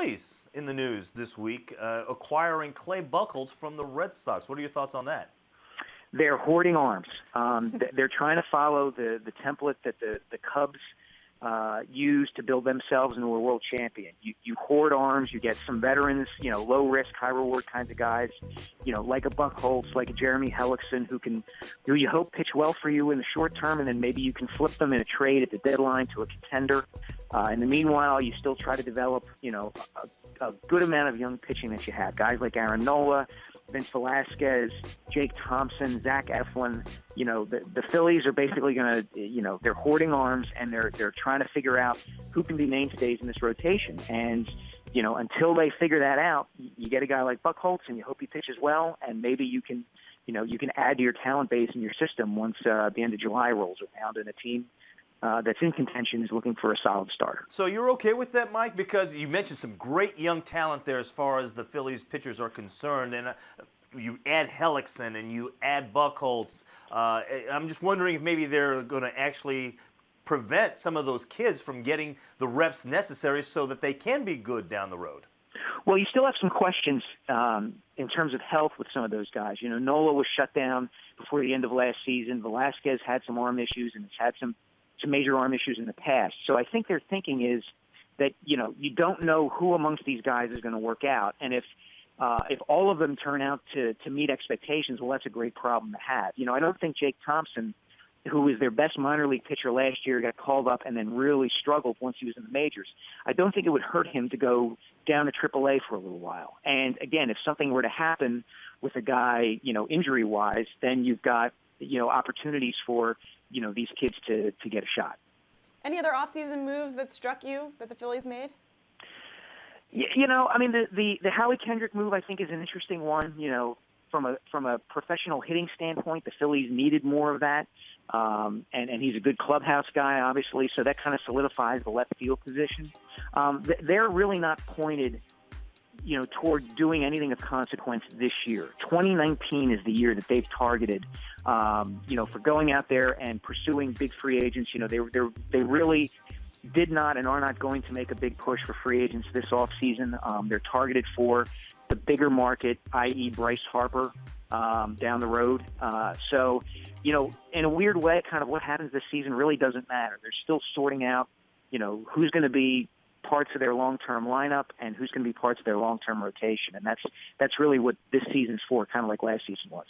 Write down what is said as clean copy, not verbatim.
Phillies in the news this week, acquiring Clay Buchholz from the Red Sox. What are your thoughts on that? They're hoarding arms. They're trying to follow the template that the Cubs used to build themselves into a world champion. You hoard arms, you get some veterans, low risk, high reward kinds of guys, like a Buchholz, like a Jeremy Hellickson, who you hope pitch well for you in the short term, and then maybe you can flip them in a trade at the deadline to a contender. In the meanwhile, you still try to develop, a good amount of young pitching that you have. Guys like Aaron Nola, Vince Velasquez, Jake Thompson, Zach Eflin. The Phillies are basically going to, they're hoarding arms, and they're trying to figure out who can be mainstays in this rotation. And, until they figure that out, you get a guy like Buchholz, and you hope he pitches well, and maybe you can add to your talent base in your system once the end of July rolls around, and a team that's in contention is looking for a solid starter. So you're okay with that, Mike? Because you mentioned some great young talent there as far as the Phillies pitchers are concerned, and you add Hellickson and you add Buchholz. I'm just wondering if maybe they're going to actually prevent some of those kids from getting the reps necessary so that they can be good down the road. Well, you still have some questions in terms of health with some of those guys. Nola was shut down before the end of last season. Velasquez had some arm issues and has had some major arm issues in the past. So I think their thinking is that, you don't know who amongst these guys is going to work out. And if all of them turn out to meet expectations, well, that's a great problem to have. I don't think Jake Thompson, who was their best minor league pitcher last year, got called up and then really struggled once he was in the majors. I don't think it would hurt him to go down to AAA for a little while. And again, if something were to happen with a guy, injury-wise, then you've got, opportunities for, these kids to get a shot. Any other offseason moves that struck you that the Phillies made? The Howie Kendrick move, I think, is an interesting one. From a professional hitting standpoint, the Phillies needed more of that. And he's a good clubhouse guy, obviously, so that kind of solidifies the left field position. They're really not pointed, toward doing anything of consequence this year. 2019 is the year that they've targeted, for going out there and pursuing big free agents. They really did not and are not going to make a big push for free agents this offseason. They're targeted for the bigger market, i.e. Bryce Harper, down the road. So, in a weird way, kind of what happens this season really doesn't matter. They're still sorting out, who's going to be parts of their long-term lineup and who's going to be parts of their long-term rotation. And that's really what this season's for, kind of like last season was.